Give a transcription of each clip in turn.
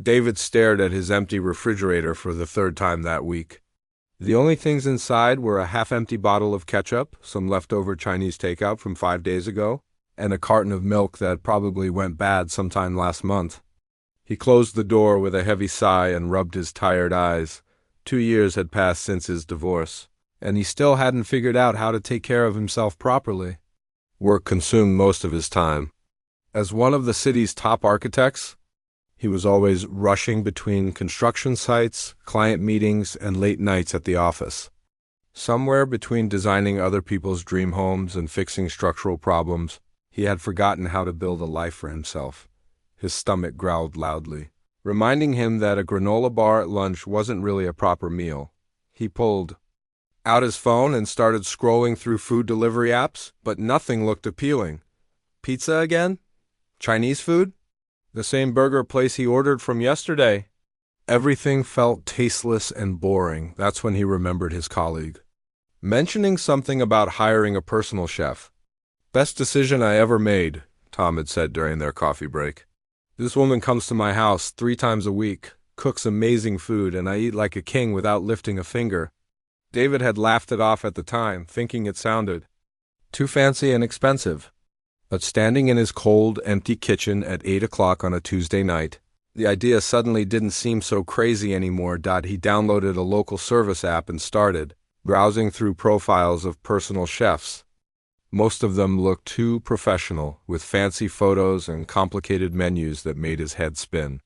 David stared at his empty refrigerator for the third time that week. The only things inside were a half-empty bottle of ketchup, some leftover Chinese takeout from 5 days ago, and a carton of milk that probably went bad sometime last month. He closed the door with a heavy sigh and rubbed his tired eyes. 2 years had passed since his divorce, and he still hadn't figured out how to take care of himself properly. Work consumed most of his time. As one of the city's top architects, he was always rushing between construction sites, client meetings, and late nights at the office. Somewhere between designing other people's dream homes and fixing structural problems, he had forgotten how to build a life for himself. His stomach growled loudly, reminding him that a granola bar at lunch wasn't really a proper meal. He pulled out his phone and started scrolling through food delivery apps, but nothing looked appealing. Pizza again? Chinese food? The same burger place he ordered from yesterday. Everything felt tasteless and boring. That's when he remembered his colleague mentioning something about hiring a personal chef. "Best decision I ever made," Tom had said during their coffee break. "This woman comes to my house 3 times a week, cooks amazing food, and I eat like a king without lifting a finger." David had laughed it off at the time, thinking it sounded too fancy and expensive. But standing in his cold, empty kitchen at 8 o'clock on a Tuesday night, the idea suddenly didn't seem so crazy anymore. He downloaded a local service app and started browsing through profiles of personal chefs. Most of them looked too professional, with fancy photos and complicated menus that made his head spin.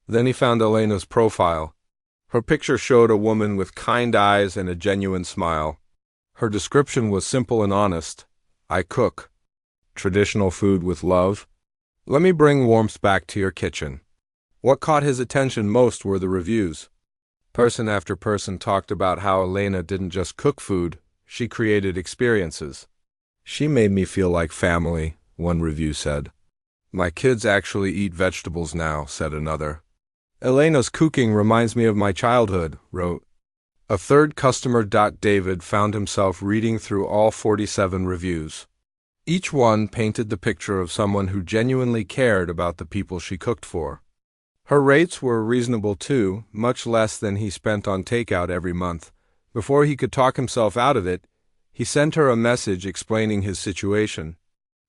Then he found Elena's profile. Her picture showed a woman with kind eyes and a genuine smile. Her description was simple and honest. "I cook traditional food with love. Let me bring warmth back to your kitchen." What caught his attention most were the reviews. Person after person talked about how Elena didn't just cook food, she created experiences. "She made me feel like family," one review said. "My kids actually eat vegetables now," said another. "Elena's cooking reminds me of my childhood," wrote a third customer. David found himself reading through all 47 reviews. Each one painted the picture of someone who genuinely cared about the people she cooked for. Her rates were reasonable too, much less than he spent on takeout every month. Before he could talk himself out of it, he sent her a message explaining his situation.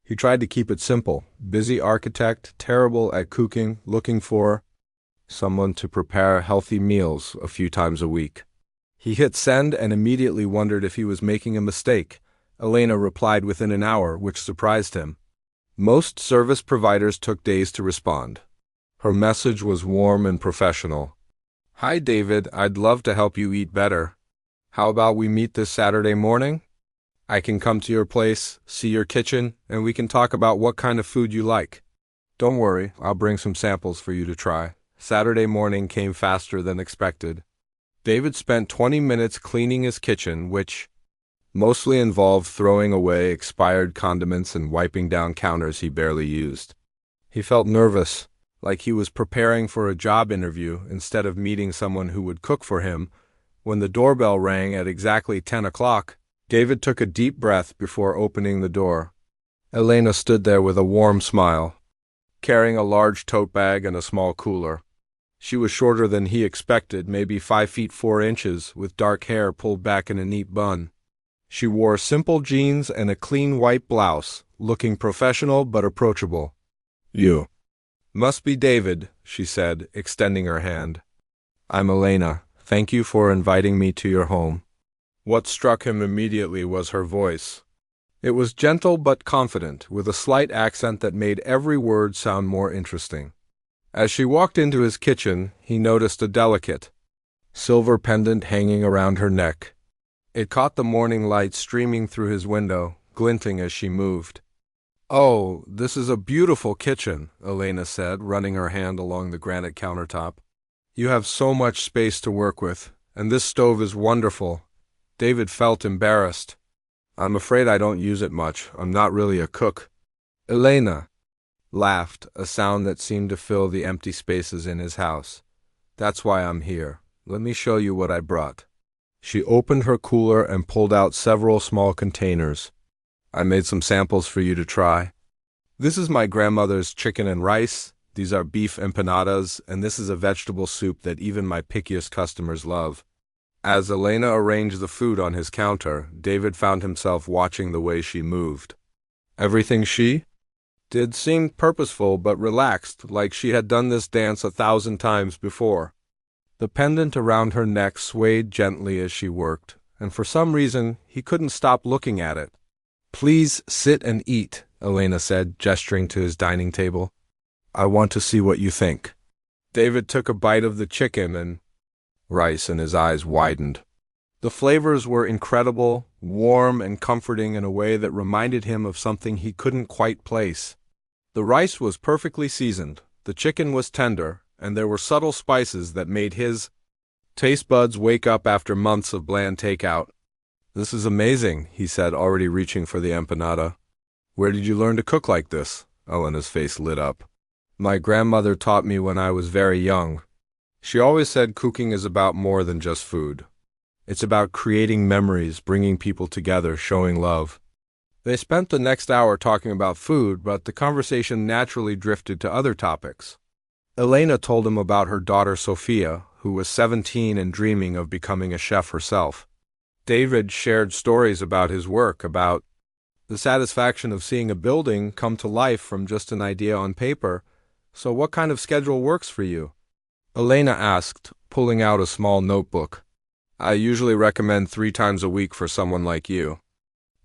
He tried to keep it simple. Busy architect, terrible at cooking, looking for someone to prepare healthy meals a few times a week. He hit send and immediately wondered if he was making a mistake. Elena replied within an hour, which surprised him. Most service providers took days to respond. Her message was warm and professional. "Hi, David. I'd love to help you eat better. How about we meet this Saturday morning? I can come to your place, see your kitchen, and we can talk about what kind of food you like. Don't worry, I'll bring some samples for you to try." Saturday morning came faster than expected. David spent 20 minutes cleaning his kitchen, which mostly involved throwing away expired condiments and wiping down counters he barely used. He felt nervous, like he was preparing for a job interview instead of meeting someone who would cook for him. When the doorbell rang at exactly 10 o'clock, David took a deep breath before opening the door. Elena stood there with a warm smile, carrying a large tote bag and a small cooler. She was shorter than he expected, maybe 5 feet 4 inches, with dark hair pulled back in a neat bun. She wore simple jeans and a clean white blouse, looking professional but approachable. "You must be David," she said, extending her hand. "I'm Elena. Thank you for inviting me to your home." What struck him immediately was her voice. It was gentle but confident, with a slight accent that made every word sound more interesting. As she walked into his kitchen, he noticed a delicate silver pendant hanging around her neck. It caught the morning light streaming through his window, glinting as she moved. "Oh, this is a beautiful kitchen," Elena said, running her hand along the granite countertop. "You have so much space to work with, and this stove is wonderful." David felt embarrassed. "I'm afraid I don't use it much. I'm not really a cook." Elena laughed, a sound that seemed to fill the empty spaces in his house. "That's why I'm here. Let me show you what I brought." She opened her cooler and pulled out several small containers. "I made some samples for you to try. This is my grandmother's chicken and rice. These are beef empanadas, and this is a vegetable soup that even my pickiest customers love. As Elena arranged the food on his counter, David found himself watching the way she moved. Everything she did seemed purposeful but relaxed, like she had done this dance 1,000 times before. The pendant around her neck swayed gently as she worked, and for some reason he couldn't stop looking at it. "Please sit and eat," Elena said, gesturing to his dining table. "I want to see what you think." David took a bite of the chicken and rice, and his eyes widened. The flavors were incredible, warm and comforting in a way that reminded him of something he couldn't quite place. The rice was perfectly seasoned, the chicken was tender, and there were subtle spices that made his taste buds wake up after months of bland takeout. "This is amazing," he said, already reaching for the empanada. "Where did you learn to cook like this?" Elena's face lit up. "My grandmother taught me when I was very young. She always said cooking is about more than just food. It's about creating memories, bringing people together, showing love." They spent the next hour talking about food, but the conversation naturally drifted to other topics. Elena told him about her daughter Sophia, who was 17 and dreaming of becoming a chef herself. David shared stories about his work, about the satisfaction of seeing a building come to life from just an idea on paper. "So what kind of schedule works for you?" Elena asked, pulling out a small notebook. "I usually recommend 3 times a week for someone like you.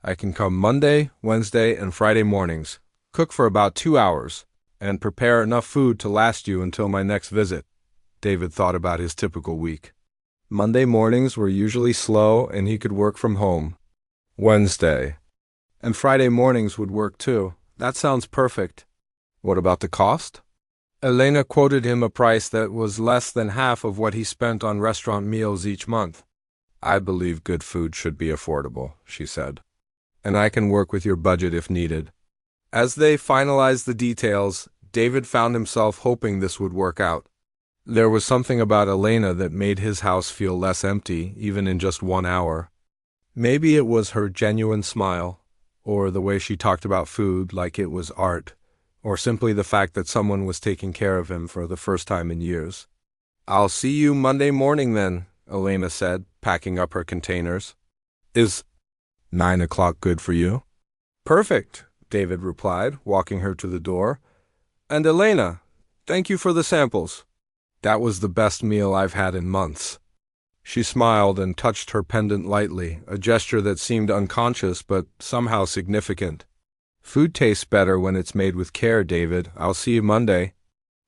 I can come Monday, Wednesday, and Friday mornings, cook for about 2 hours, and prepare enough food to last you until my next visit." David thought about his typical week. Monday mornings were usually slow and he could work from home. Wednesday and Friday mornings would work too. "That sounds perfect." "What about the cost?" Elena quoted him a price that was less than half of what he spent on restaurant meals each month. "I believe good food should be affordable," she said. "And I can work with your budget if needed." As they finalized the details, David found himself hoping this would work out. There was something about Elena that made his house feel less empty, even in just 1 hour. Maybe it was her genuine smile, or the way she talked about food like it was art, or simply the fact that someone was taking care of him for the first time in years. "I'll see you Monday morning then," Elena said, packing up her containers. "Is 9 o'clock good for you?" "Perfect," David replied, walking her to the door. "And Elena, thank you for the samples. That was the best meal I've had in months." She smiled and touched her pendant lightly, a gesture that seemed unconscious but somehow significant. "Food tastes better when it's made with care, David. I'll see you Monday."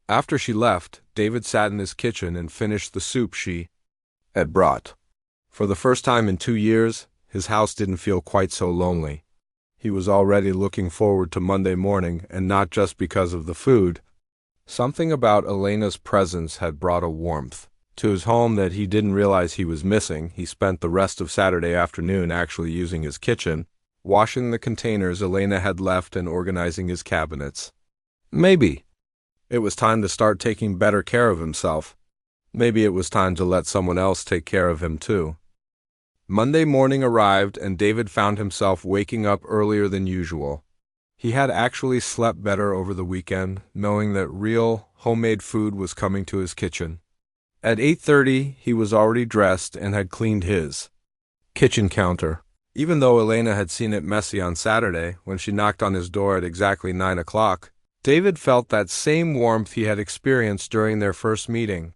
After she left, David sat in his kitchen and finished the soup she had brought. For the first time in 2 years, his house didn't feel quite so lonely. He was already looking forward to Monday morning, and not just because of the food. Something about Elena's presence had brought a warmth to his home that he didn't realize he was missing. He spent the rest of Saturday afternoon actually using his kitchen, washing the containers Elena had left and organizing his cabinets. Maybe it was time to start taking better care of himself. Maybe it was time to let someone else take care of him too. Monday morning arrived, and David found himself waking up earlier than usual. He had actually slept better over the weekend, knowing that real, homemade food was coming to his kitchen. At 8:30, he was already dressed and had cleaned his kitchen counter. Even though Elena had seen it messy on Saturday, when she knocked on his door at exactly 9 o'clock, David felt that same warmth he had experienced during their first meeting.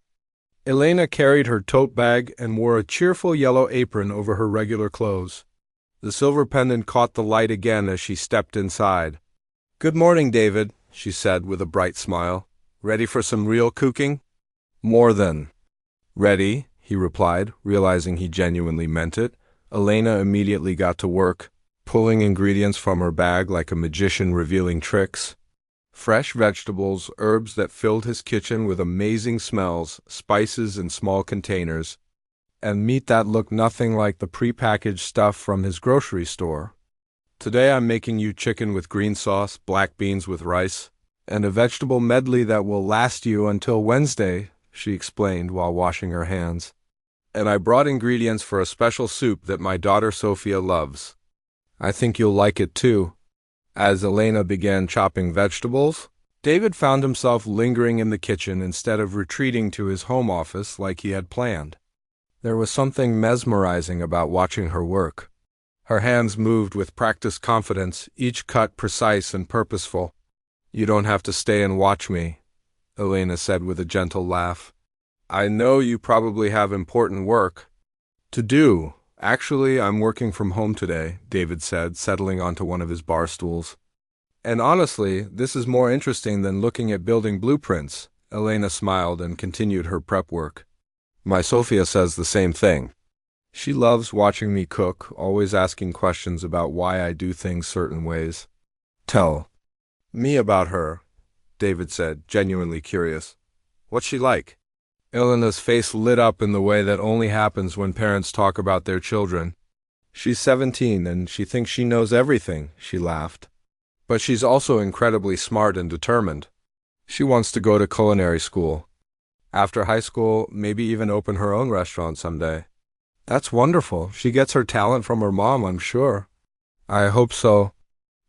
Elena carried her tote bag and wore a cheerful yellow apron over her regular clothes. The silver pendant caught the light again as she stepped inside. "Good morning, David," she said with a bright smile. "Ready for some real cooking?" "More than ready," he replied, realizing he genuinely meant it. Elena immediately got to work, pulling ingredients from her bag like a magician revealing tricks. Fresh vegetables, herbs that filled his kitchen with amazing smells, spices in small containers, and meat that looked nothing like the prepackaged stuff from his grocery store. "Today I'm making you chicken with green sauce, black beans with rice, and a vegetable medley that will last you until Wednesday," she explained while washing her hands. "And I brought ingredients for a special soup that my daughter Sophia loves. I think you'll like it too." As Elena began chopping vegetables, David found himself lingering in the kitchen instead of retreating to his home office like he had planned. There was something mesmerizing about watching her work. Her hands moved with practiced confidence, each cut precise and purposeful. "You don't have to stay and watch me," Elena said with a gentle laugh. "I know you probably have important work to do." "Actually, I'm working from home today," David said, settling onto one of his bar stools. "And honestly, this is more interesting than looking at building blueprints." Elena smiled and continued her prep work. "My Sophia says the same thing. She loves watching me cook, always asking questions about why I do things certain ways." "Tell me about her," David said, genuinely curious. "What's she like?" Elena's face lit up in the way that only happens when parents talk about their children. "She's 17 and she thinks she knows everything," she laughed. "But she's also incredibly smart and determined. She wants to go to culinary school. After high school, maybe even open her own restaurant someday." "That's wonderful. She gets her talent from her mom, I'm sure." "I hope so.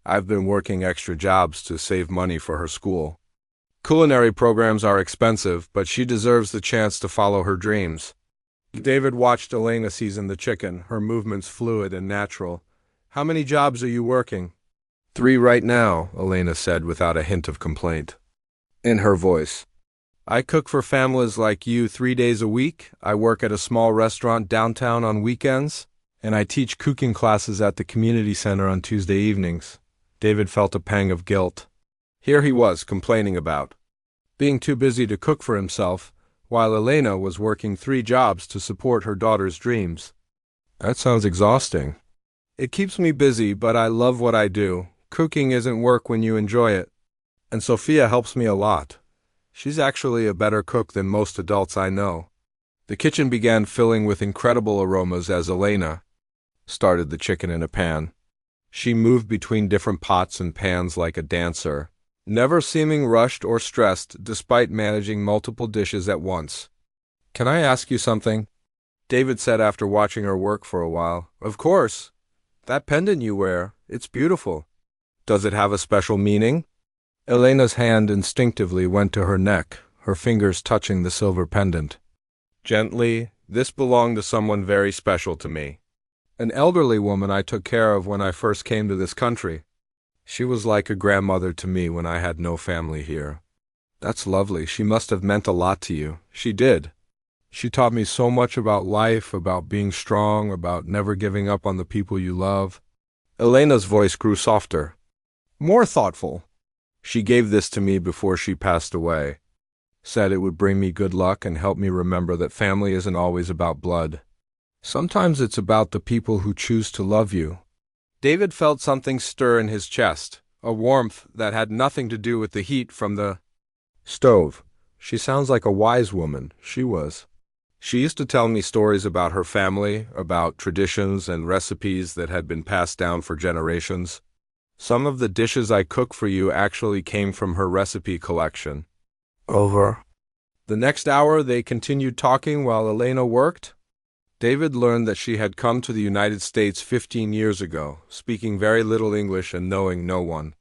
I've been working extra jobs to save money for her school. Culinary programs are expensive, but she deserves the chance to follow her dreams." David watched Elena season the chicken, her movements fluid and natural. "How many jobs are you working?" "3 right now," Elena said without a hint of complaint in her voice. "I cook for families like you 3 days a week. I work at a small restaurant downtown on weekends, and I teach cooking classes at the community center on Tuesday evenings." David felt a pang of guilt. Here he was complaining about being too busy to cook for himself, while Elena was working 3 jobs to support her daughter's dreams. "That sounds exhausting." "It keeps me busy, but I love what I do. Cooking isn't work when you enjoy it. And Sophia helps me a lot. She's actually a better cook than most adults I know." The kitchen began filling with incredible aromas as Elena started the chicken in a pan. She moved between different pots and pans like a dancer, never seeming rushed or stressed despite managing multiple dishes at once. "Can I ask you something?" David said after watching her work for a while. "Of course. That pendant you wear, it's beautiful. Does it have a special meaning?" Elena's hand instinctively went to her neck, her fingers touching the silver pendant. Gently, "This belonged to someone very special to me. An elderly woman I took care of when I first came to this country. She was like a grandmother to me when I had no family here." "That's lovely. She must have meant a lot to you." "She did. She taught me so much about life, about being strong, about never giving up on the people you love." Elena's voice grew softer, more thoughtful. "She gave this to me before she passed away. Said it would bring me good luck and help me remember that family isn't always about blood. Sometimes it's about the people who choose to love you." David felt something stir in his chest, a warmth that had nothing to do with the heat from the stove. "She sounds like a wise woman." She was. She used to tell me stories about her family, about traditions and recipes that had been passed down for generations. Some of the dishes I cook for you actually came from her recipe collection." Over the next hour, they continued talking while Elena worked. David learned that she had come to the United States 15 years ago, speaking very little English and knowing no one.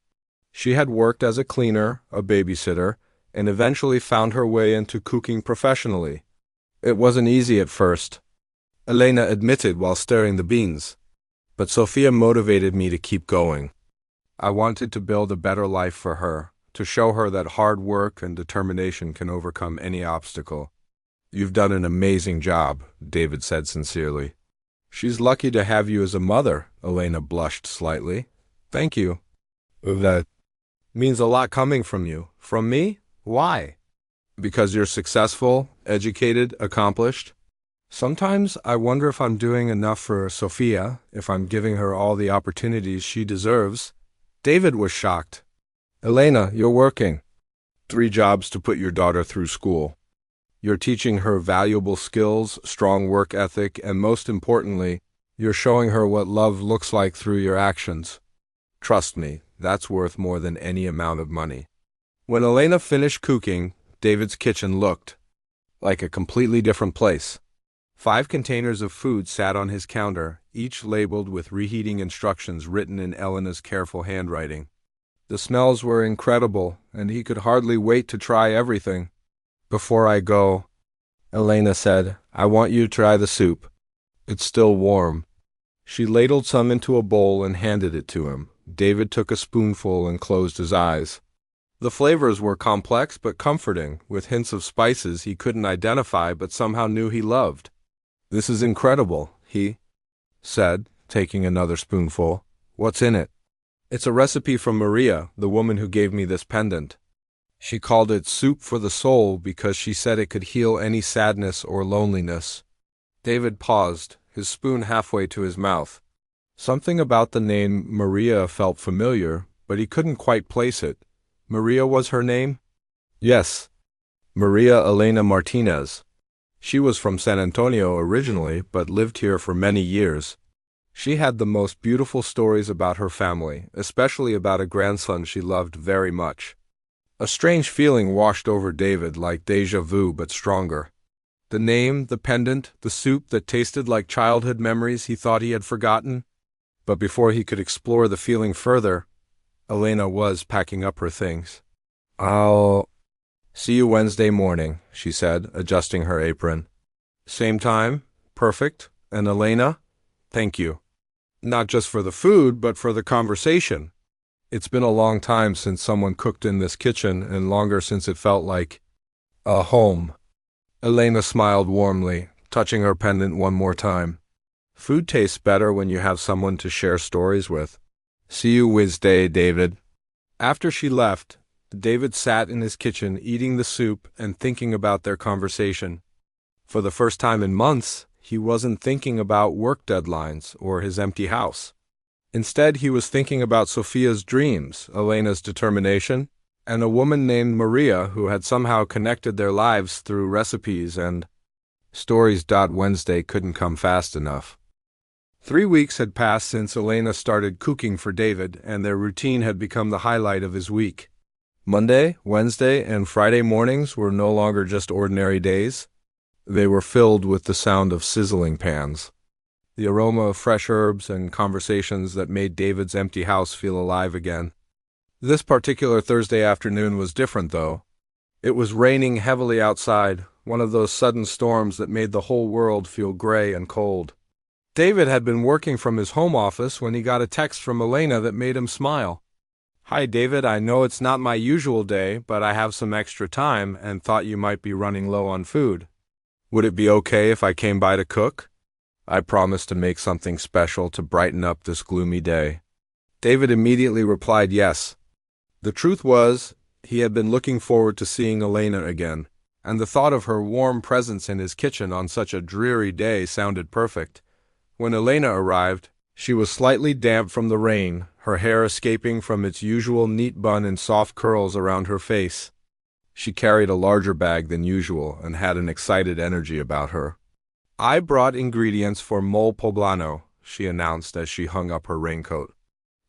She had worked as a cleaner, a babysitter, and eventually found her way into cooking professionally. "It wasn't easy at first," Elena admitted while stirring the beans. "But Sophia motivated me to keep going. I wanted to build a better life for her, to show her that hard work and determination can overcome any obstacle." "You've done an amazing job," David said sincerely. "She's lucky to have you as a mother," Elena blushed slightly. "Thank you. That means a lot coming from you." "From me? Why?" "Because you're successful, educated, accomplished. Sometimes I wonder if I'm doing enough for Sophia, if I'm giving her all the opportunities she deserves." David was shocked. "Elena, you're working 3 jobs to put your daughter through school. You're teaching her valuable skills, strong work ethic, and most importantly, you're showing her what love looks like through your actions. Trust me, that's worth more than any amount of money." When Elena finished cooking, David's kitchen looked like a completely different place. 5 containers of food sat on his counter, each labeled with reheating instructions written in Elena's careful handwriting. The smells were incredible, and he could hardly wait to try everything. "Before I go," Elena said, "I want you to try the soup. It's still warm." She ladled some into a bowl and handed it to him. David took a spoonful and closed his eyes. The flavors were complex but comforting, with hints of spices he couldn't identify but somehow knew he loved. "This is incredible," he said, taking another spoonful. "What's in it?" "It's a recipe from Maria, the woman who gave me this pendant. She called it soup for the soul because she said it could heal any sadness or loneliness." David paused, his spoon halfway to his mouth. Something about the name Maria felt familiar, but he couldn't quite place it. Maria was her name? Yes, Maria Elena Martinez. She was from San Antonio originally, but lived here for many years. She had the most beautiful stories about her family, especially about a grandson she loved very much. A strange feeling washed over David, like déjà vu but stronger. The name, the pendant, the soup that tasted like childhood memories he thought he had forgotten. But before he could explore the feeling further, Elena was packing up her things. "I'll see you Wednesday morning," she said, adjusting her apron. "Same time? Perfect. And Elena? Thank you. Not just for the food, but for the conversation. It's been a long time since someone cooked in this kitchen, and longer since it felt like a home." Elena smiled warmly, touching her pendant one more time. "Food tastes better when you have someone to share stories with." "See you Wednesday, David." After she left, David sat in his kitchen eating the soup and thinking about their conversation. For the first time in months, he wasn't thinking about work deadlines or his empty house. Instead, he was thinking about Sophia's dreams, Elena's determination, and a woman named Maria who had somehow connected their lives through recipes and stories. Wednesday couldn't come fast enough. 3 weeks had passed since Elena started cooking for David, and their routine had become the highlight of his week. Monday, Wednesday, and Friday mornings were no longer just ordinary days. They were filled with the sound of sizzling pans, the aroma of fresh herbs, and conversations that made David's empty house feel alive again. This particular Thursday afternoon was different, though. It was raining heavily outside, one of those sudden storms that made the whole world feel gray and cold. David had been working from his home office when he got a text from Elena that made him smile. "Hi, David, I know it's not my usual day, but I have some extra time and thought you might be running low on food. Would it be okay if I came by to cook? I promised to make something special to brighten up this gloomy day." David immediately replied yes. The truth was, he had been looking forward to seeing Elena again, and the thought of her warm presence in his kitchen on such a dreary day sounded perfect. When Elena arrived, she was slightly damp from the rain, her hair escaping from its usual neat bun in soft curls around her face. She carried a larger bag than usual and had an excited energy about her. "I brought ingredients for mole poblano," she announced as she hung up her raincoat.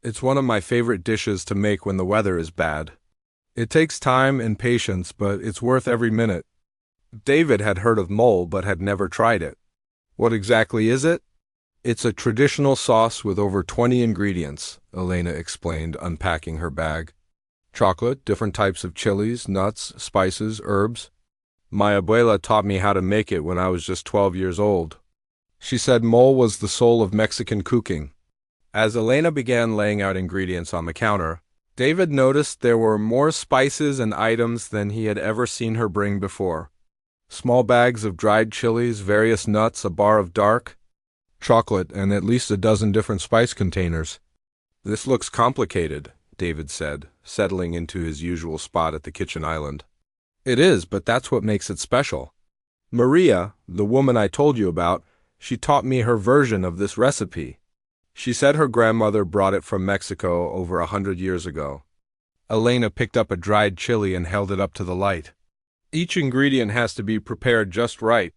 "It's one of my favorite dishes to make when the weather is bad. It takes time and patience, but it's worth every minute." David had heard of mole but had never tried it. "What exactly is it?" "It's a traditional sauce with over 20 ingredients," Elena explained, unpacking her bag. "Chocolate, different types of chilies, nuts, spices, herbs. My abuela taught me how to make it when I was just 12 years old. She said mole was the soul of Mexican cooking." As Elena began laying out ingredients on the counter, David noticed there were more spices and items than he had ever seen her bring before. Small bags of dried chilies, various nuts, a bar of dark chocolate, and at least a dozen different spice containers. "This looks complicated," David said, settling into his usual spot at the kitchen island. "It is, but that's what makes it special. Maria, the woman I told you about, she taught me her version of this recipe. She said her grandmother brought it from Mexico over 100 years ago." Elena picked up a dried chili and held it up to the light. "Each ingredient has to be prepared just right."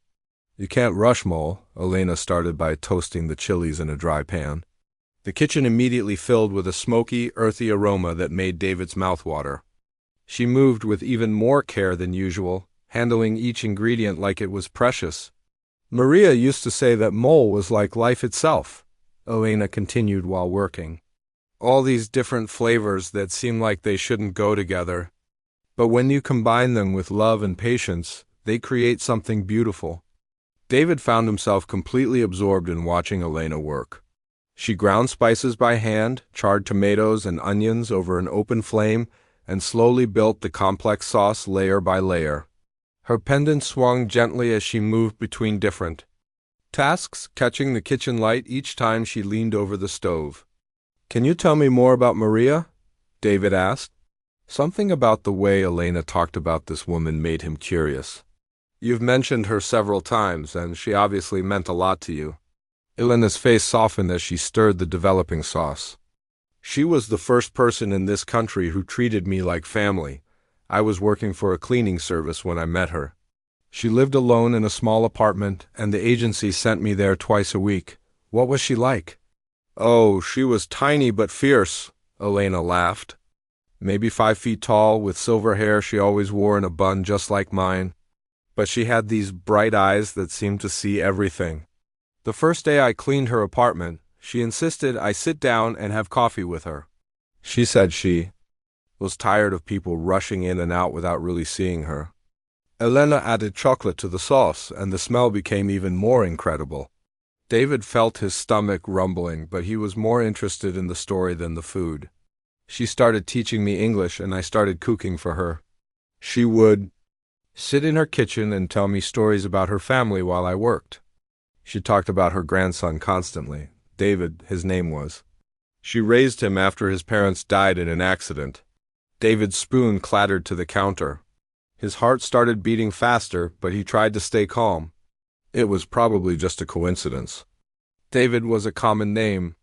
"You can't rush mole," Elena started by toasting the chilies in a dry pan. The kitchen immediately filled with a smoky, earthy aroma that made David's mouth water. She moved with even more care than usual, handling each ingredient like it was precious. "Maria used to say that mole was like life itself," Elena continued while working. All these different flavors that seem like they shouldn't go together. But when you combine them with love and patience, they create something beautiful. David found himself completely absorbed in watching Elena work. She ground spices by hand, charred tomatoes and onions over an open flame, and slowly built the complex sauce layer by layer. Her pendant swung gently as she moved between different tasks, catching the kitchen light each time she leaned over the stove. "Can you tell me more about Maria?" David asked. Something about the way Elena talked about this woman made him curious. "You've mentioned her several times, and she obviously meant a lot to you." Elena's face softened as she stirred the developing sauce. "She was the first person in this country who treated me like family. I was working for a cleaning service when I met her. She lived alone in a small apartment, and the agency sent me there twice a week." "What was she like?" "Oh, she was tiny but fierce," Elena laughed. "Maybe 5 feet tall, with silver hair she always wore in a bun just like mine. But she had these bright eyes that seemed to see everything. The first day I cleaned her apartment, she insisted I sit down and have coffee with her. She said she was tired of people rushing in and out without really seeing her." Elena added chocolate to the sauce, and the smell became even more incredible. David felt his stomach rumbling, but he was more interested in the story than the food. "She started teaching me English, and I started cooking for her. She would sit in her kitchen and tell me stories about her family while I worked. She talked about her grandson constantly. David, his name was. She raised him after his parents died in an accident." David's spoon clattered to the counter. His heart started beating faster, but he tried to stay calm. It was probably just a coincidence. David was a common name.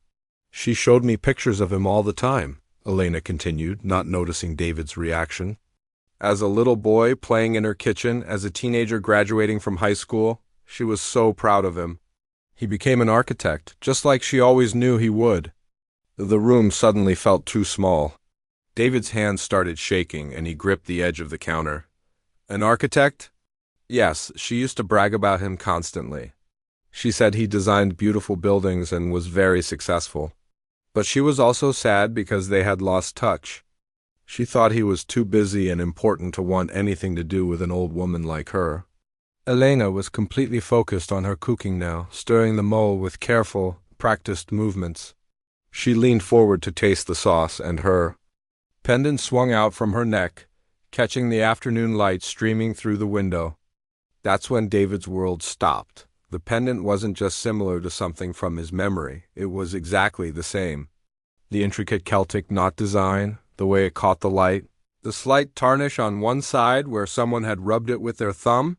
"She showed me pictures of him all the time," Elena continued, not noticing David's reaction. "As a little boy playing in her kitchen, as a teenager graduating from high school, she was so proud of him. He became an architect, just like she always knew he would." The room suddenly felt too small. David's hands started shaking, and he gripped the edge of the counter. "An architect?" "Yes, she used to brag about him constantly. She said he designed beautiful buildings and was very successful. But she was also sad because they had lost touch. She thought he was too busy and important to want anything to do with an old woman like her." Elena was completely focused on her cooking now, stirring the mole with careful, practiced movements. She leaned forward to taste the sauce, and her pendant swung out from her neck, catching the afternoon light streaming through the window. That's when David's world stopped. The pendant wasn't just similar to something from his memory, it was exactly the same. The intricate Celtic knot design, the way it caught the light, the slight tarnish on one side where someone had rubbed it with their thumb.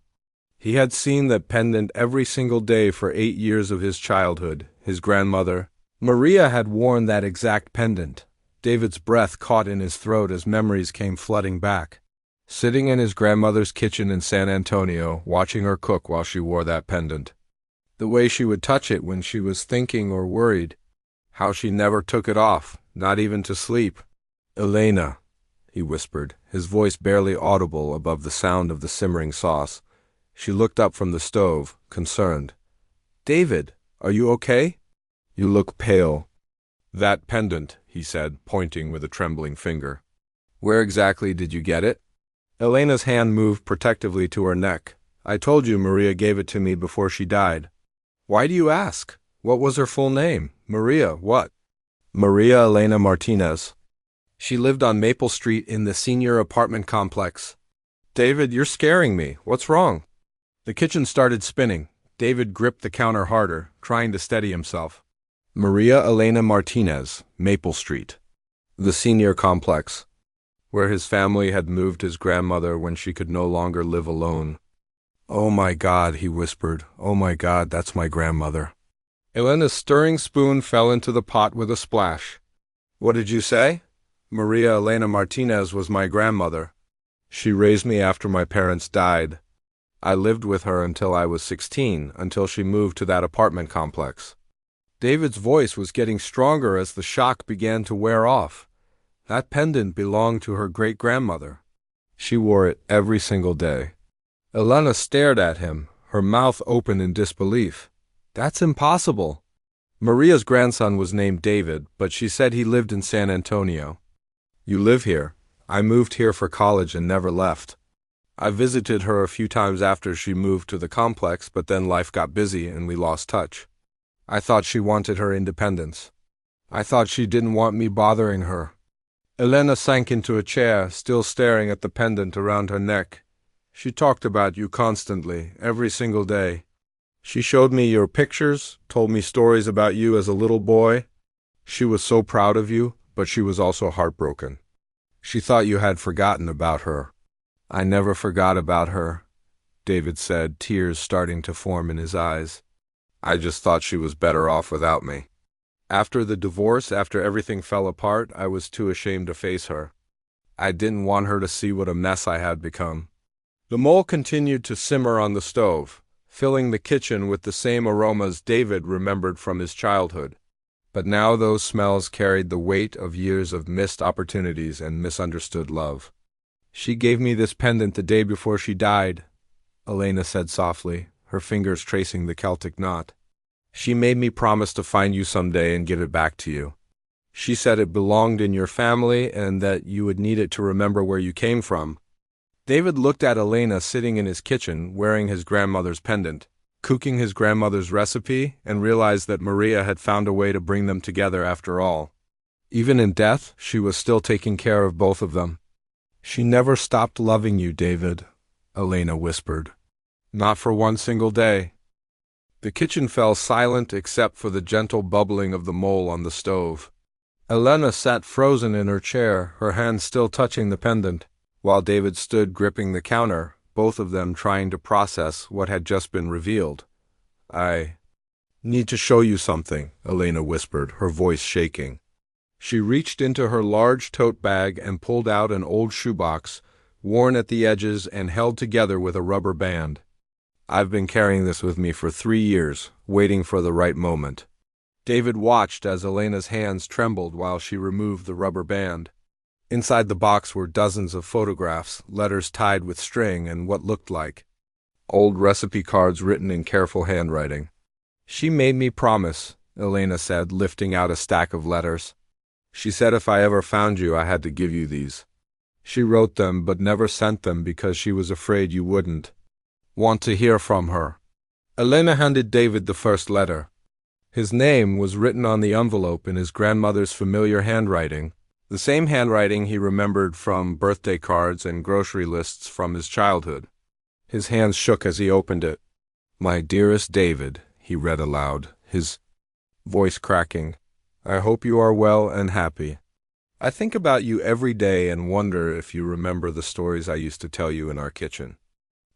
He had seen that pendant every single day for 8 years of his childhood. His grandmother, Maria, had worn that exact pendant. David's breath caught in his throat as memories came flooding back. Sitting in his grandmother's kitchen in San Antonio, watching her cook while she wore that pendant. The way she would touch it when she was thinking or worried. How she never took it off, not even to sleep. "Elena," he whispered, his voice barely audible above the sound of the simmering sauce. She looked up from the stove, concerned. "David, are you okay? You look pale." "That pendant," he said, pointing with a trembling finger. "Where exactly did you get it?" Elena's hand moved protectively to her neck. "I told you Maria gave it to me before she died." "Why do you ask? What was her full name? Maria what?" "Maria Elena Martinez. She lived on Maple Street in the senior apartment complex." "David, you're scaring me. What's wrong?" The kitchen started spinning. David gripped the counter harder, trying to steady himself. "Maria Elena Martinez, Maple Street. The senior complex. Where his family had moved his grandmother when she could no longer live alone." "Oh my God," he whispered. "Oh my God, that's my grandmother." Elena's stirring spoon fell into the pot with a splash. "What did you say?" "Maria Elena Martinez was my grandmother. She raised me after my parents died. I lived with her until I was 16, until she moved to that apartment complex." David's voice was getting stronger as the shock began to wear off. That pendant belonged to her great-grandmother. She wore it every single day. Elena stared at him, her mouth open in disbelief. "That's impossible." Maria's grandson was named David, but she said he lived in San Antonio. You live here. I moved here for college and never left. I visited her a few times after she moved to the complex, but then life got busy and we lost touch. I thought she wanted her independence. I thought she didn't want me bothering her. Elena sank into a chair, still staring at the pendant around her neck. She talked about you constantly, every single day. She showed me your pictures, told me stories about you as a little boy. She was so proud of you, but she was also heartbroken. She thought you had forgotten about her. I never forgot about her, David said, tears starting to form in his eyes. I just thought she was better off without me. After the divorce, after everything fell apart, I was too ashamed to face her. I didn't want her to see what a mess I had become. The mole continued to simmer on the stove, filling the kitchen with the same aromas David remembered from his childhood. But now those smells carried the weight of years of missed opportunities and misunderstood love. She gave me this pendant the day before she died, Elena said softly, her fingers tracing the Celtic knot. She made me promise to find you someday and give it back to you. She said it belonged in your family and that you would need it to remember where you came from. David looked at Elena sitting in his kitchen, wearing his grandmother's pendant, cooking his grandmother's recipe, and realized that Maria had found a way to bring them together after all. Even in death, she was still taking care of both of them. She never stopped loving you, David, Elena whispered. Not for one single day. The kitchen fell silent except for the gentle bubbling of the mole on the stove. Elena sat frozen in her chair, her hands still touching the pendant, while David stood gripping the counter, both of them trying to process what had just been revealed. I need to show you something, Elena whispered, her voice shaking. She reached into her large tote bag and pulled out an old shoebox, worn at the edges and held together with a rubber band. I've been carrying this with me for 3 years, waiting for the right moment. David watched as Elena's hands trembled while she removed the rubber band. Inside the box were dozens of photographs, letters tied with string, and what looked like old recipe cards written in careful handwriting. She made me promise, Elena said, lifting out a stack of letters. She said if I ever found you, I had to give you these. She wrote them but never sent them because she was afraid you wouldn't want to hear from her. Elena handed David the first letter. His name was written on the envelope in his grandmother's familiar handwriting, the same handwriting he remembered from birthday cards and grocery lists from his childhood. His hands shook as he opened it. My dearest David, he read aloud, his voice cracking. I hope you are well and happy. I think about you every day and wonder if you remember the stories I used to tell you in our kitchen.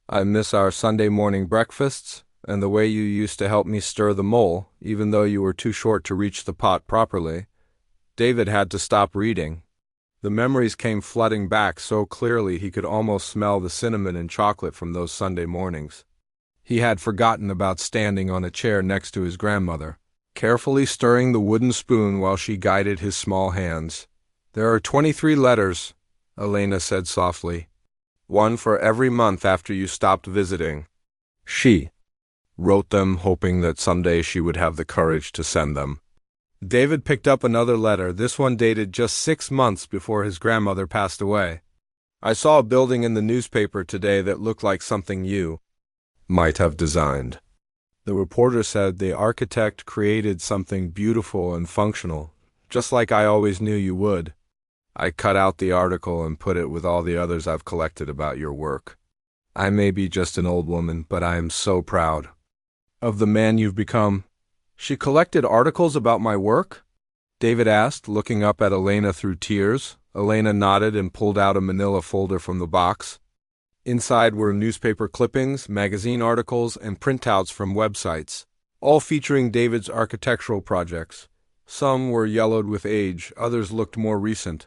I miss our Sunday morning breakfasts and the way you used to help me stir the mole, even though you were too short to reach the pot properly. David had to stop reading. The memories came flooding back so clearly he could almost smell the cinnamon and chocolate from those Sunday mornings. He had forgotten about standing on a chair next to his grandmother, carefully stirring the wooden spoon while she guided his small hands. There are 23 letters, Elena said softly. 1 for every month after you stopped visiting. She wrote them, hoping that someday she would have the courage to send them. David picked up another letter, this one dated just 6 months before his grandmother passed away. I saw a building in the newspaper today that looked like something you might have designed. The reporter said the architect created something beautiful and functional, just like I always knew you would. I cut out the article and put it with all the others I've collected about your work. I may be just an old woman, but I am so proud of the man you've become. She collected articles about my work? David asked, looking up at Elena through tears. Elena nodded and pulled out a manila folder from the box. Inside were newspaper clippings, magazine articles, and printouts from websites, all featuring David's architectural projects. Some were yellowed with age, others looked more recent.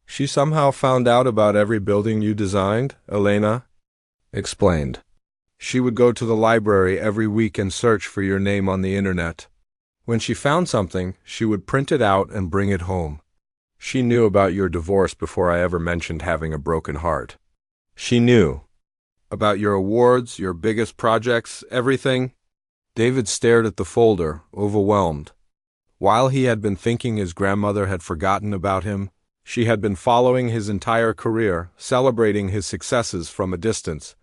She somehow found out about every building you designed, Elena explained. She would go to the library every week and search for your name on the internet. When she found something, she would print it out and bring it home. She knew about your divorce before I ever mentioned having a broken heart. She knew about your awards, your biggest projects, everything. David stared at the folder, overwhelmed. While he had been thinking his grandmother had forgotten about him, she had been following his entire career, celebrating his successes from a distance.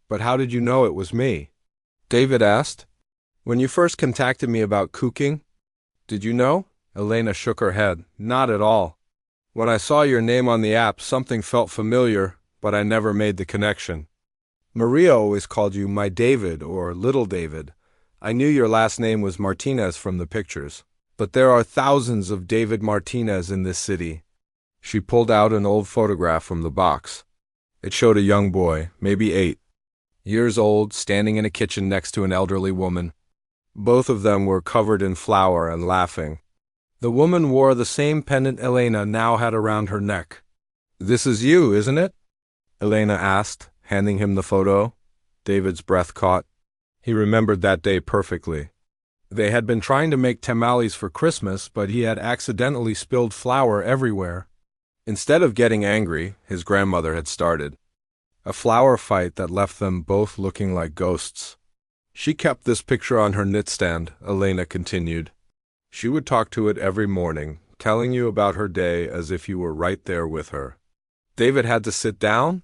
"But how did you know it was me?" David asked. "When you first contacted me about cooking, did you know?" Elena shook her head. "Not at all. When I saw your name on the app, something felt familiar, but I never made the connection. Maria always called you my David or Little David. I knew your last name was Martinez from the pictures. But there are thousands of David Martinez in this city." She pulled out an old photograph from the box. It showed a young boy, maybe 8 years old, standing in a kitchen next to an elderly woman. Both of them were covered in flour and laughing. The woman wore the same pendant Elena now had around her neck. "This is you, isn't it?" Elena asked, handing him the photo. David's breath caught. He remembered that day perfectly. They had been trying to make tamales for Christmas, but he had accidentally spilled flour everywhere. Instead of getting angry, his grandmother had started a flour fight that left them both looking like ghosts. "She kept this picture on her nightstand," Elena continued. "She would talk to it every morning, telling you about her day as if you were right there with her." David had to sit down.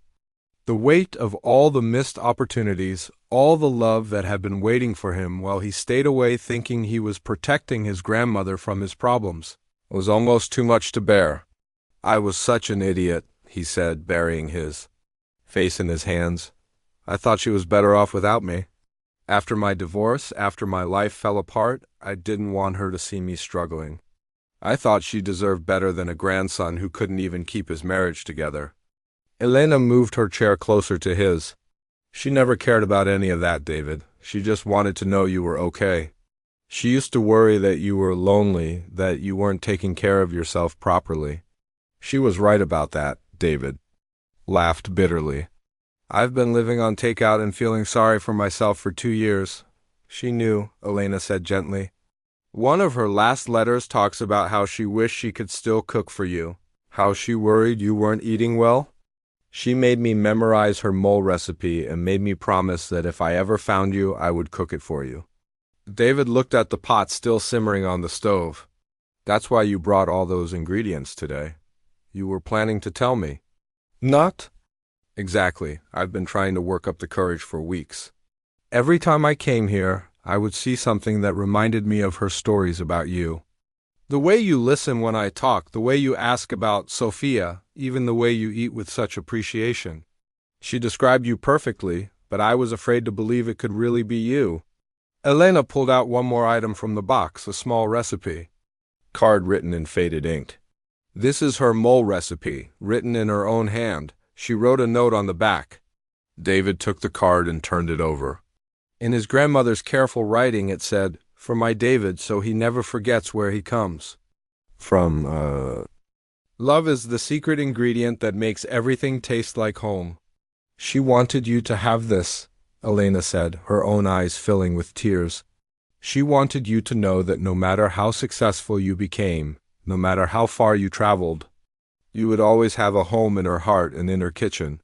The weight of all the missed opportunities, all the love that had been waiting for him while he stayed away thinking he was protecting his grandmother from his problems, was almost too much to bear. "I was such an idiot," he said, burying his face in his hands. "I thought she was better off without me. After my divorce, after my life fell apart, I didn't want her to see me struggling. I thought she deserved better than a grandson who couldn't even keep his marriage together." Elena moved her chair closer to his. "She never cared about any of that, David. She just wanted to know you were okay. She used to worry that you were lonely, that you weren't taking care of yourself properly." "She was right about that," David laughed bitterly. "I've been living on takeout and feeling sorry for myself for 2 years. She knew," Elena said gently. "One of her last letters talks about how she wished she could still cook for you, how she worried you weren't eating well. She made me memorize her mole recipe and made me promise that if I ever found you, I would cook it for you." David looked at the pot still simmering on the stove. "That's why you brought all those ingredients today. You were planning to tell me." "Not exactly. I've been trying to work up the courage for weeks. Every time I came here, I would see something that reminded me of her stories about you. The way you listen when I talk, the way you ask about Sophia, even the way you eat with such appreciation. She described you perfectly, but I was afraid to believe it could really be you." Elena pulled out one more item from the box, a small recipe. Card written in faded ink. This is her mole recipe, written in her own hand. She wrote a note on the back. David took the card and turned it over. In his grandmother's careful writing it said, "For my David, so he never forgets where he comes from. Love is the secret ingredient that makes everything taste like home." "She wanted you to have this," Elena said, her own eyes filling with tears. "She wanted you to know that no matter how successful you became, no matter how far you traveled, you would always have a home in her heart and in her kitchen."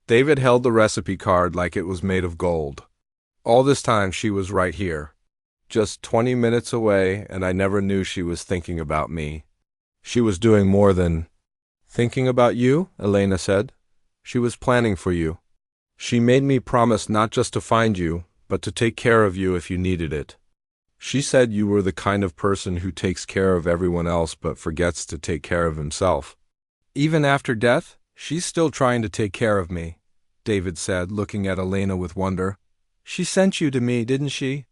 David held the recipe card like it was made of gold. "All this time she was right here. Just 20 minutes away, and I never knew she was thinking about me. She was doing more than thinking about you," Elena said. "She was planning for you. She made me promise not just to find you, but to take care of you if you needed it. She said you were the kind of person who takes care of everyone else but forgets to take care of himself." "Even after death, she's still trying to take care of me," David said, looking at Elena with wonder. "She sent you to me, didn't she?"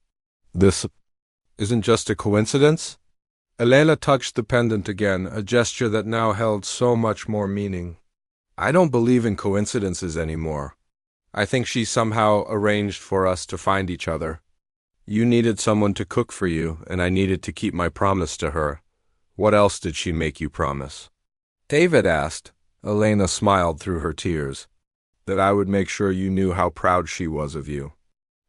"This isn't just a coincidence?" Elena touched the pendant again, a gesture that now held so much more meaning. "I don't believe in coincidences anymore. I think she somehow arranged for us to find each other. You needed someone to cook for you, and I needed to keep my promise to her. What else did she make you promise?" David asked. Elena smiled through her tears. "That I would make sure you knew how proud she was of you.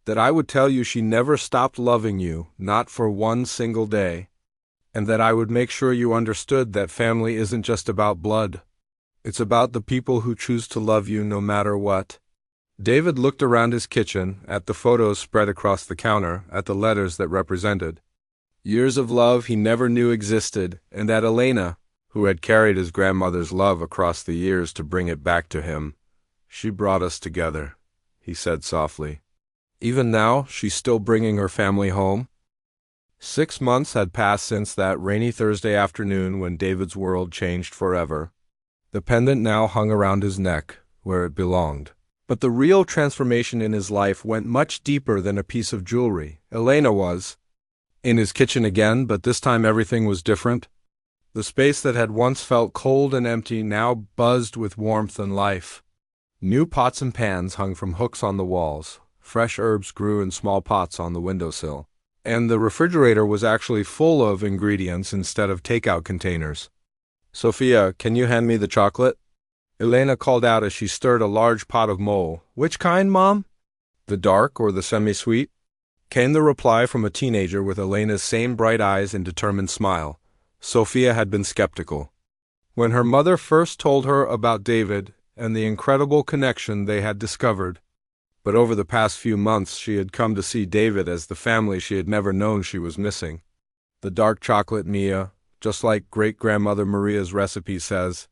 That I would tell you she never stopped loving you, not for one single day. And that I would make sure you understood that family isn't just about blood. It's about the people who choose to love you no matter what." David looked around his kitchen, at the photos spread across the counter, at the letters that represented Years of love he never knew existed, and that Elena, who had carried his grandmother's love across the years to bring it back to him, she brought us together, he said softly. Even now, she's still bringing her family home. 6 months had passed since that rainy Thursday afternoon when David's world changed forever. The pendant now hung around his neck, where it belonged. But the real transformation in his life went much deeper than a piece of jewelry. Elena was in his kitchen again, but this time everything was different. The space that had once felt cold and empty now buzzed with warmth and life. New pots and pans hung from hooks on the walls. Fresh herbs grew in small pots on the windowsill. And the refrigerator was actually full of ingredients instead of takeout containers. "Sophia, can you hand me the chocolate?" Elena called out as she stirred a large pot of mole. "Which kind, Mom? The dark or the semi-sweet?" Came the reply from a teenager with Elena's same bright eyes and determined smile. Sophia had been skeptical. When her mother first told her about David and the incredible connection they had discovered, but over the past few months she had come to see David as the family she had never known she was missing. The dark chocolate, Mia, just like great-grandmother Maria's recipe says.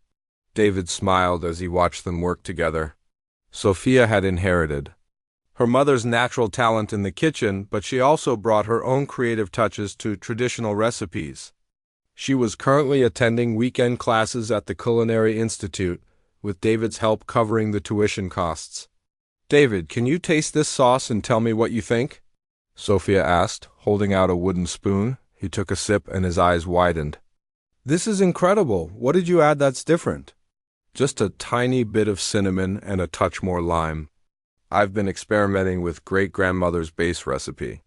David smiled as he watched them work together. Sophia had inherited her mother's natural talent in the kitchen, but she also brought her own creative touches to traditional recipes. She was currently attending weekend classes at the Culinary Institute, with David's help covering the tuition costs. "David, can you taste this sauce and tell me what you think?" Sophia asked, holding out a wooden spoon. He took a sip and his eyes widened. "This is incredible. What did you add that's different?" "Just a tiny bit of cinnamon and a touch more lime. I've been experimenting with great-grandmother's base recipe."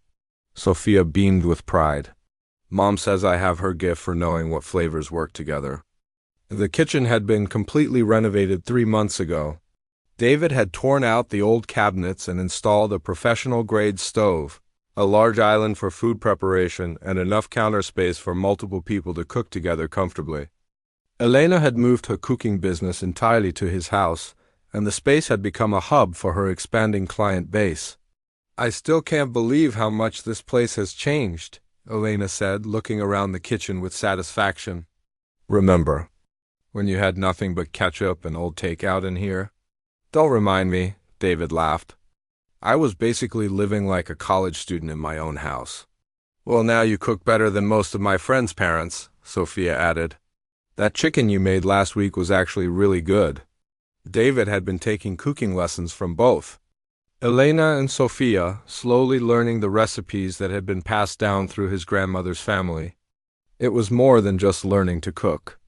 Sophia beamed with pride. "Mom says I have her gift for knowing what flavors work together." The kitchen had been completely renovated 3 months ago. David had torn out the old cabinets and installed a professional-grade stove, a large island for food preparation, and enough counter space for multiple people to cook together comfortably. Elena had moved her cooking business entirely to his house, and the space had become a hub for her expanding client base. "I still can't believe how much this place has changed," Elena said, looking around the kitchen with satisfaction. "Remember when you had nothing but ketchup and old takeout in here?" "Don't remind me," David laughed. "I was basically living like a college student in my own house." "Well, now you cook better than most of my friends' parents," Sophia added. "That chicken you made last week was actually really good." David had been taking cooking lessons from both Elena and Sophia, slowly learning the recipes that had been passed down through his grandmother's family. It was more than just learning to cook.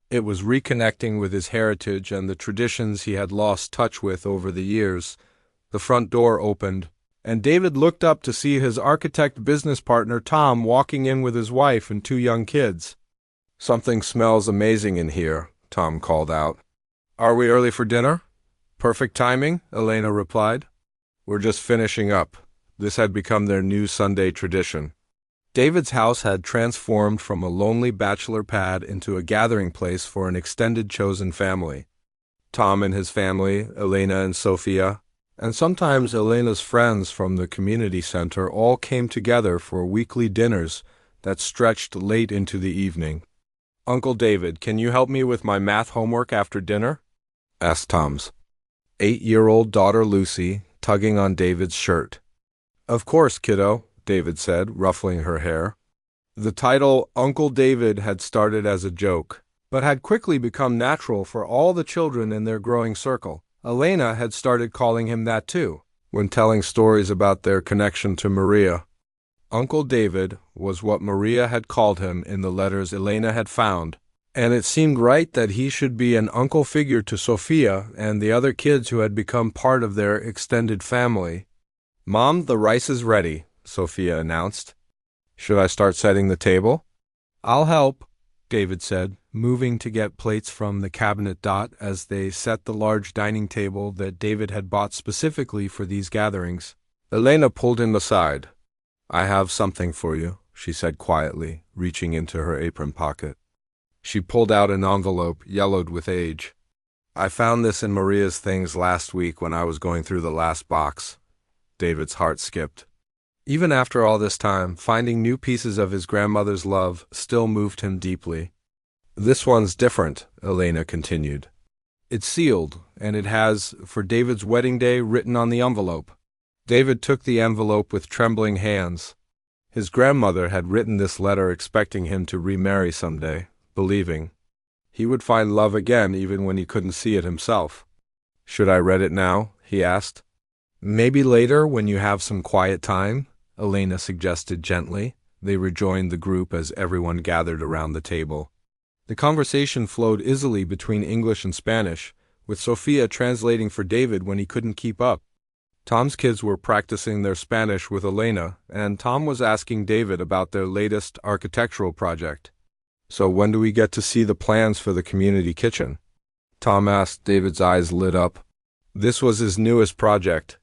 It was reconnecting with his heritage and the traditions he had lost touch with over the years. The front door opened, and David looked up to see his architect business partner Tom walking in with his wife and 2 young kids. "Something smells amazing in here," Tom called out. "Are we early for dinner?" "Perfect timing," Elena replied. "We're just finishing up." This had become their new Sunday tradition. David's house had transformed from a lonely bachelor pad into a gathering place for an extended chosen family. Tom and his family, Elena and Sophia, and sometimes Elena's friends from the community center all came together for weekly dinners that stretched late into the evening. "Uncle David, can you help me with my math homework after dinner?" asked Tom's 8-year-old daughter Lucy, tugging on David's shirt. "Of course, kiddo," David said, ruffling her hair. The title Uncle David had started as a joke, but had quickly become natural for all the children in their growing circle. Elena had started calling him that too, when telling stories about their connection to Maria. Uncle David was what Maria had called him in the letters Elena had found, and it seemed right that he should be an uncle figure to Sophia and the other kids who had become part of their extended family. "Mom, the rice is ready," Sophia announced. "Should I start setting the table?" "I'll help," David said, moving to get plates from the cabinet as they set the large dining table that David had bought specifically for these gatherings. Elena pulled him aside. "I have something for you," she said quietly, reaching into her apron pocket. She pulled out an envelope yellowed with age. "I found this in Maria's things last week when I was going through the last box." David's heart skipped. Even after all this time, finding new pieces of his grandmother's love still moved him deeply. "This one's different," Elena continued. "It's sealed, and it has, for David's wedding day, written on the envelope." David took the envelope with trembling hands. His grandmother had written this letter expecting him to remarry someday, believing he would find love again even when he couldn't see it himself. "Should I read it now?" he asked. "Maybe later when you have some quiet time," Elena suggested gently. They rejoined the group as everyone gathered around the table. The conversation flowed easily between English and Spanish, with Sophia translating for David when he couldn't keep up. Tom's kids were practicing their Spanish with Elena, and Tom was asking David about their latest architectural project. "So when do we get to see the plans for the community kitchen?" Tom asked. David's eyes lit up. This was his newest project,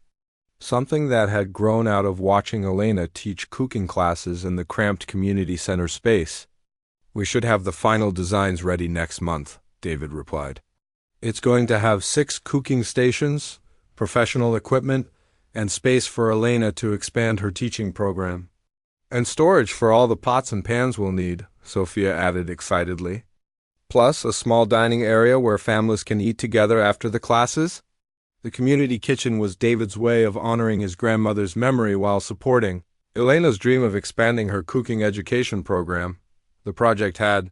something that had grown out of watching Elena teach cooking classes in the cramped community center space. "We should have the final designs ready next month," David replied. "It's going to have 6 cooking stations, professional equipment, and space for Elena to expand her teaching program. And storage for all the pots and pans we'll need," Sophia added excitedly. "Plus a small dining area where families can eat together after the classes." The community kitchen was David's way of honoring his grandmother's memory while supporting Elena's dream of expanding her cooking education program. The project had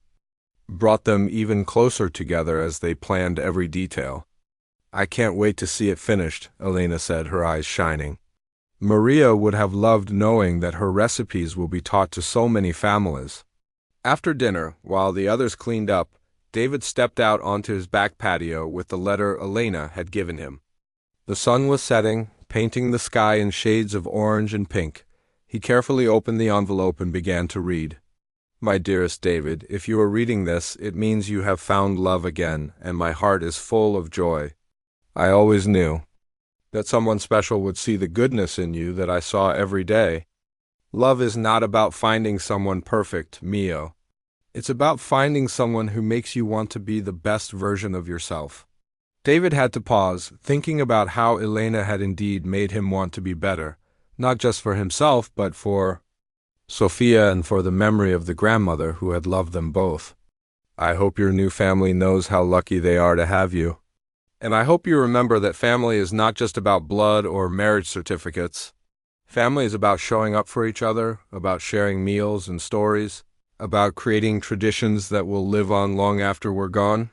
brought them even closer together as they planned every detail. "I can't wait to see it finished," Elena said, her eyes shining. "Maria would have loved knowing that her recipes will be taught to so many families." After dinner, while the others cleaned up, David stepped out onto his back patio with the letter Elena had given him. The sun was setting, painting the sky in shades of orange and pink. He carefully opened the envelope and began to read. "My dearest David, if you are reading this, it means you have found love again, and my heart is full of joy. I always knew that someone special would see the goodness in you that I saw every day. Love is not about finding someone perfect, mio. It's about finding someone who makes you want to be the best version of yourself." David had to pause, thinking about how Elena had indeed made him want to be better, not just for himself, but for Sophia and for the memory of the grandmother who had loved them both. "I hope your new family knows how lucky they are to have you. And I hope you remember that family is not just about blood or marriage certificates. Family is about showing up for each other, about sharing meals and stories, about creating traditions that will live on long after we're gone."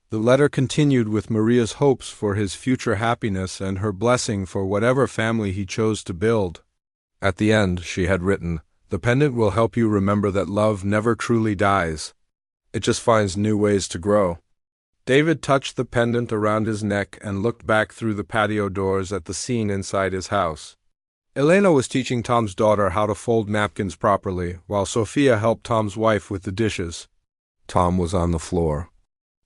The letter continued with Maria's hopes for his future happiness and her blessing for whatever family he chose to build. At the end, she had written, "The pendant will help you remember that love never truly dies. It just finds new ways to grow." David touched the pendant around his neck and looked back through the patio doors at the scene inside his house. Elena was teaching Tom's daughter how to fold napkins properly, while Sophia helped Tom's wife with the dishes. Tom was on the floor,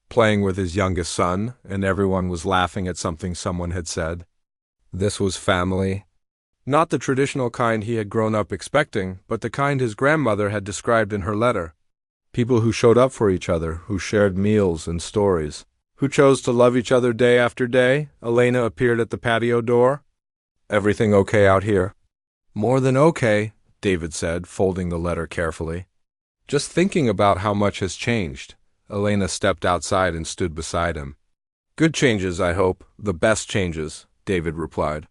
playing with his youngest son, and everyone was laughing at something someone had said. This was family. Not the traditional kind he had grown up expecting, but the kind his grandmother had described in her letter. People who showed up for each other, who shared meals and stories, who chose to love each other day after day. Elena appeared at the patio door. "Everything okay out here?" "More than okay," David said, folding the letter carefully. "Just thinking about how much has changed." Elena stepped outside and stood beside him. "Good changes, I hope. The best changes," David replied.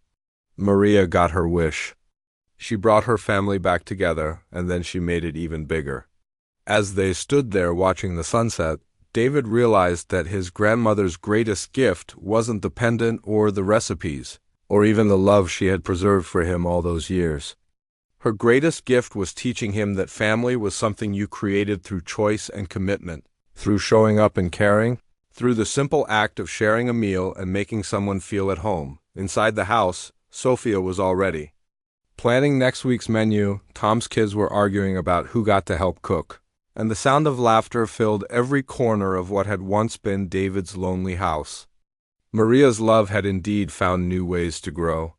Maria got her wish. She brought her family back together, and then she made it even bigger. As they stood there watching the sunset, David realized that his grandmother's greatest gift wasn't the pendant or the recipes, or even the love she had preserved for him all those years. Her greatest gift was teaching him that family was something you created through choice and commitment, through showing up and caring, through the simple act of sharing a meal and making someone feel at home. Inside the house, Sophia was already planning next week's menu. Tom's kids were arguing about who got to help cook, and the sound of laughter filled every corner of what had once been David's lonely house. Maria's love had indeed found new ways to grow.